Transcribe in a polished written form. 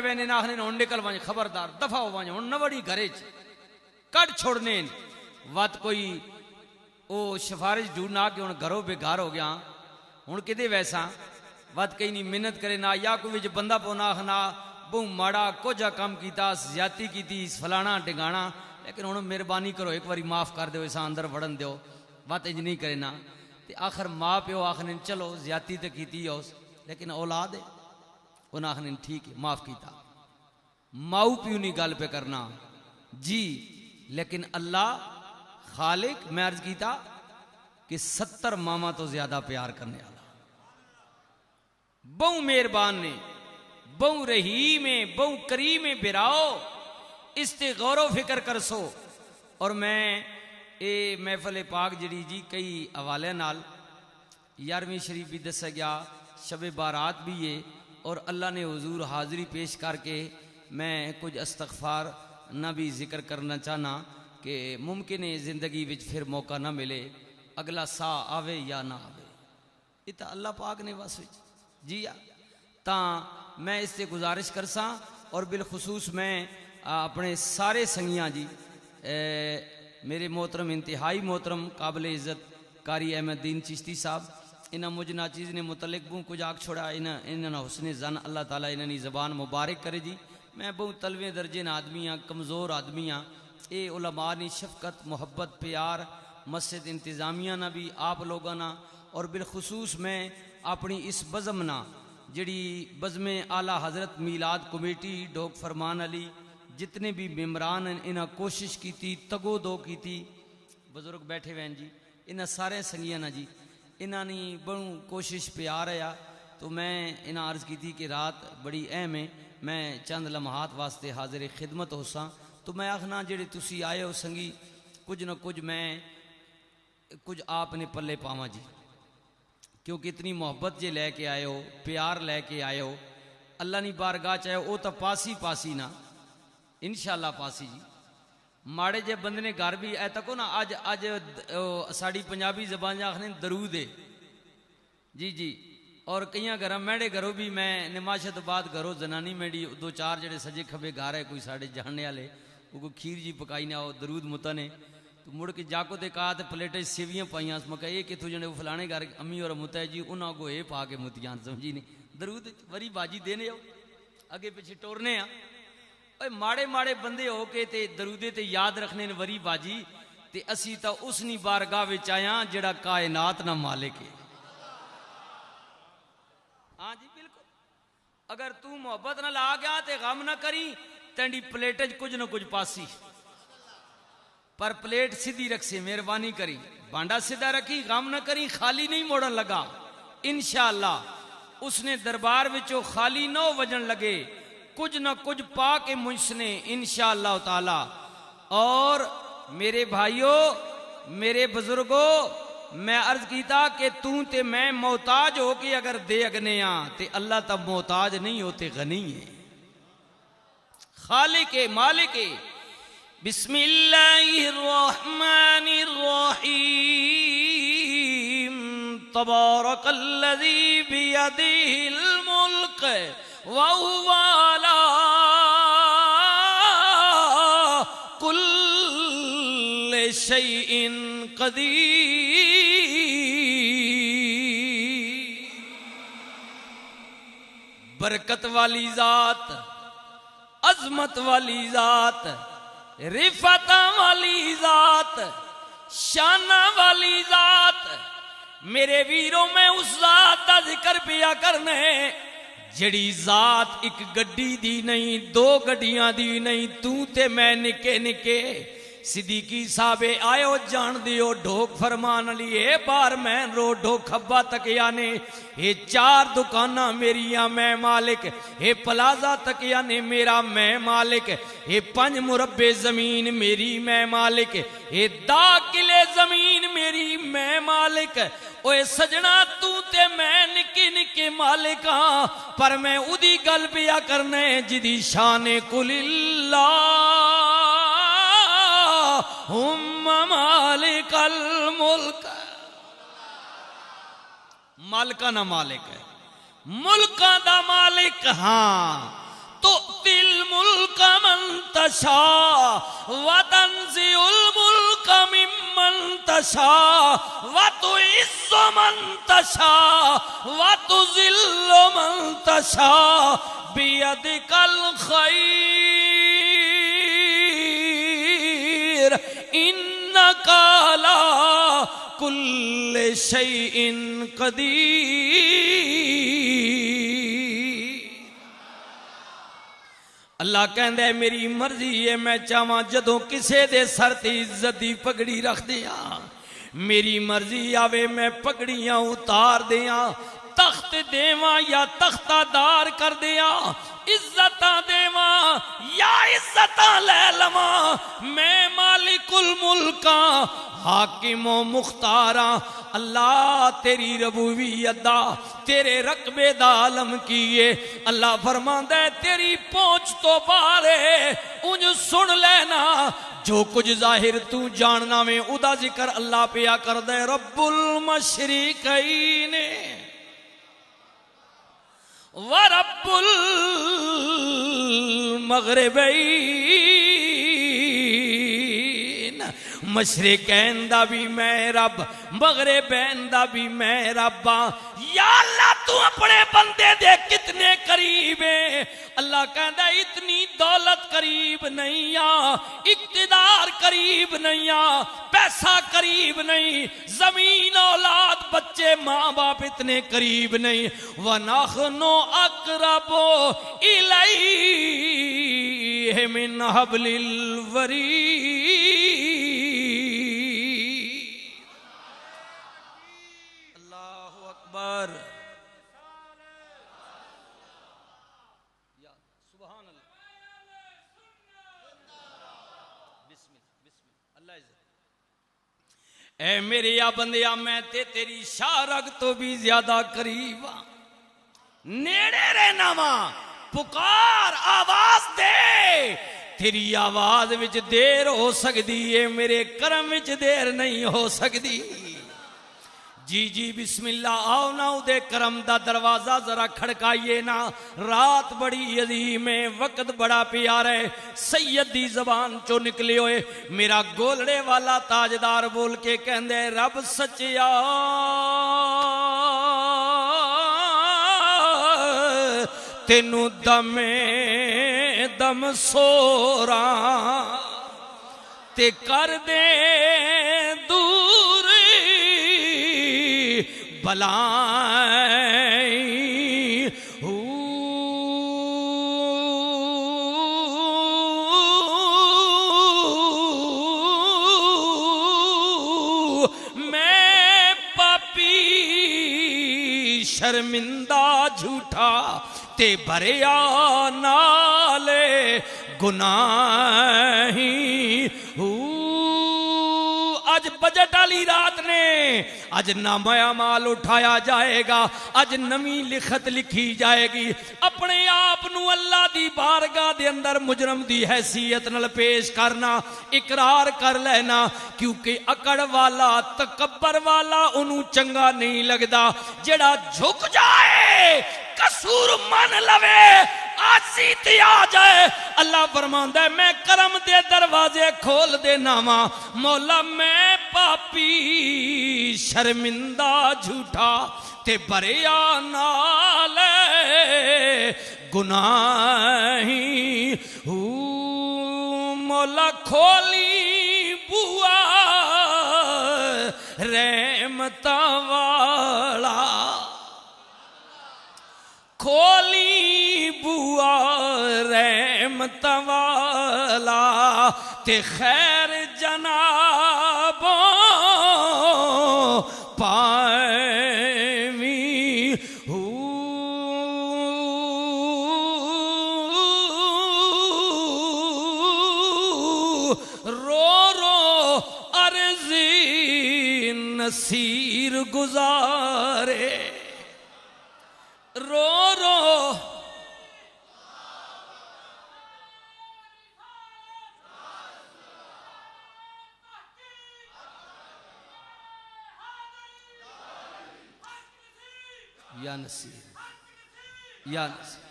वेने नाखने हुन निकल वंज खबरदार दफा हो वंज हुन न वड़ी घरे च कट छोड़ने वत कोई ओ सिफारिश ढूंढना कि हुन घरों बेघर हो गया हुन किदे वैसा वत कहीं नहीं मिन्नत करे ना या कोई विच बंदा पौना ना बहु माड़ा कुछ काम किया ज्यादती की फलाना टिगाना लेकिन हुन मेहरबानी करो एक बारी माफ़ कर दो इसा अंदर वड़न दो वत इंज नहीं करे ना ते आखिर माँ प्यो आखने चलो ज्यादती तो की लेकिन औलाद है उन्हें आखने ठीक है माफ़ किया माऊ प्यू नहीं गल पे करना जी लेकिन अल्लाह खालिक मैं अर्ज किया कि 70 मामा तो ज्यादा प्यार करने वाला बहु मेहरबान ने बहु रहीम है बहु करीम है बिराओ इसते गौरव फिक्र कर सो। और मैं ये महफल पाक जी जी कई हवाले नाल 11वीं शरीफ भी दसा गया शब बारात भी है और अल्लाह ने हुजूर हाज़री पेश करके मैं कुछ इस्तग़फ़ार ना भी जिक्र करना चाहना कि मुमकिन है ज़िंदगी विच फिर मौका ना मिले अगला सा आवे या ना आवे ये तो अल्लाह पाक ने बस जी आ ता मैं इससे गुजारिश कर सा। और बिलखसूस मैं अपने सारे संगियाँ जी मेरे मोहतरम इंतहाई मोहतरम काबिल इज़्ज़त कारी अहमदीन चिश्ती साहब इन्हें मुझ नाचीज़ ने मुतलिक बहु कुछ आख छोड़ा इन्हें हुस्न ज़न अल्लाह ताला इन्हें ज़बान मुबारक करे जी। मैं बहु तलवे दर्जे न आदमी हाँ कमज़ोर आदमी हाँ ये उलमा ने शफकत मुहब्बत प्यार मस्जिद इंतज़ामिया ना भी आप लोगों ना और बिलखसूस मैं अपनी इस बज़म ना जिड़ी बज़म आला हज़रत मीलाद कमेटी डोक फरमान अली जितने भी मेम्बरान इन्हें कोशिश की तगो दो की बुजुर्ग बैठे हुए हैं जी इन्हें सारे संगिया ना जी इन्होंने बहु कोशिश प्यार है तो मैं इन्हें अर्ज़ की कि रात बड़ी अहम है मैं चंद लम्हात वास्ते हाजिर खिदमत हो सा। तो मैं आखना जेड़े तुसी आए हो संगी कुछ न कुछ मैं कुछ आपने पल्ले पावा जी क्योंकि इतनी मोहब्बत जे लैके आए हो प्यार लैके आए हो अल्लाह नी बारगाह चाहे वो तो पासी पासी ना इंशाअल्लाह पासी जी माड़े जे बंदे ने घर भी ऐ तको ना अज अज साड़ी पंजाबी जबान आखने दरूद है जी जी। और कई घर मेड़े घरों भी मैं नमाशत बाद घरों जनानी मेड़ी 2-4 जड़े सजे खबे घर है कोई साढ़े जानने वाले वो कोई खीर जी पकाई ना वो दरूद मुता ने तो मुड़ के जाको ते कहा तो प्लेट सेवियाँ पाइया मैं ये कितों जने फलाने घर अम्मी और मुता जी उन्होंने को ये पा के मुतियान समझी नहीं दरूद वरी बाजी देने आओ अगे पिछे टोरने आ माड़े माड़े बंदे हो के ते दरूदे ते याद रखने ने वरी बाजी ते असी तो उस नी बारगाह विच आया जेड़ा कायनात ना मालिक है। हाँ जी बिल्कुल अगर तू मोहब्बत न ला गया तो गम न करी तेरी प्लेट कुछ न कुछ पासी पर प्लेट सीधी रखसे मेहरबानी करी बांडा सीधा रखी गम न करी खाली नहीं मोड़न लगा इंशाअल्लाह उसने दरबार विचों खाली न वजन लगे कुछ न कुछ पा के मुझसे इंशाअल्लाह ताला। और मेरे भाइयों मेरे बुजुर्गों मैं अर्ज किया कि तू ते मैं मोहताज हो के अगर दे अगने ते अल्लाह तब मोहताज नहीं होते गनी है खालिक है मालिक है। बिस्मिल्लाहिर्रहमानिर्रहीम तबारकल्लज़ी बियदिहिल मुल्क व हुवा अला कुल्लि शैइन क़दीर। बरकत वाली जात अजमत वाली जात रिफत वाली जात शाना वाली जात मेरे वीरों में उस जात का जिक्र पिया करने जड़ी जात एक गड्डी दी नहीं दो गड्डियां दी नहीं तू ते मैं निके निके सिद्दीकी साहबे आयो जान दियो ढोक फरमान लिए बार मैं रो ढोक खब्बा तकिया ने ये 4 दुकाना मेरिया मैं मालिक ये प्लाजा तकिया ने मेरा मैं मालिक ये 5 मुरब्बे जमीन मेरी मैं मालिक ये 10 किले जमीन मेरी मैं मालिक। ओए सजना तू ते मैं निके निके मालिक हाँ पर मैं उदी गल पिया करने जिदी शान कुलिल्ला मालिकल मुल्क मालिका ना मालिक है मुल्का दा मालिक हाँ तुतिल मुल्क मन तशा व तंज़िउल मुल्क मिम्मन तशा व तुइज़्ज़ु मन तशा व तुज़िल्लु मन तशा बियदिकल खैर इन्नका अला कुल्लि शैइन क़दीर। अल्लाह कहंदा है मेरी मर्जी है, मैं चाहां जदों किसे दे सर ते इज्जत दी पगड़ी रख दियां, मेरी मर्जी आवे मैं पगड़ियां उतार दियां, तख्त देवां या तख्तादार कर दियां, इज्जत देवां या इज्जत ले लवां, मैं मालिकुल मुल्का हाकिमो मुख्तारा। अल्लाह तेरी रबूबियत दा तेरे रकबे दा आलम कीए। अल्लाह फरमांदा है तेरी पहुंच तो बाहर है, उंज सुन लेना जो कुछ जाहिर तू जानना में उदा जिक्र अल्लाह पिया करदा है। रब्बुल मशरिकैन व रब्बुल मगरिबैन, मशरिकैन दा भी मैं रब, मगरिबैन दा भी मैं रब्बा। या अल्लाह तू अपने बंदे दे कितने करीब है। अल्लाह कहता है इतनी दौलत करीब नहीं आ, इक्तिदार करीब नहीं आ, पैसा करीब नहीं, जमीन औलाद बच्चे माँ बाप इतने करीब नहीं। व नहनु अक़रबु इलैहि मिन हब्लिल वरीद। अल्लाहु अकबर। ऐ मेरे या बंदिया मैं ते तेरी शारग तो भी ज्यादा करीब आ, नेड़े रहना वा, पुकार आवाज दे, तेरी आवाज विच देर हो सकती है, मेरे करम विच देर नहीं हो सकती। जी जी बिस्मिल्लाह, आओ ना उदे करम दा दरवाजा जरा खड़काइए ना। रात बड़ी अजीम है, वक्त बड़ा प्यारा है, सैयद दी जबान चो निकले होए मेरा गोलड़े वाला ताजदार बोल के कहंदे रब सच्चिया तेनू दमे दम सोरा ते कर दे दूर बलाई। मैं पापी शर्मिंदा झूठा ते भरिया नाले गुनाही। आज बजट वाली रात ने आज नया माल उठाया जाएगा, आज नवी लिखत लिखी जाएगी। अपने आप नू अल्लाह दी बारगाह दे अंदर मुजरम दी हैसियत नाल पेश करना, इकरार कर लेना, क्योंकि अकड़ वाला तकब्बर वाला उन्हू चंगा नहीं लगता। जेड़ा झुक जाए कसूर मन लवे आसी आ जाए। अल्लाह फरमांदा है मैं करम दे दरवाजे खोल देना वा। मौला मैं पापी शर्मिंदा झूठा ते भरिया नाल गुनाही। मौला खोली बुआ रहमतां वाला, खोली बुआ रहमतां वाला ते खैर जनाबों पावी। रो रो अर्जी नसीर गुजारे, रो रो या नसीर, या नसीर।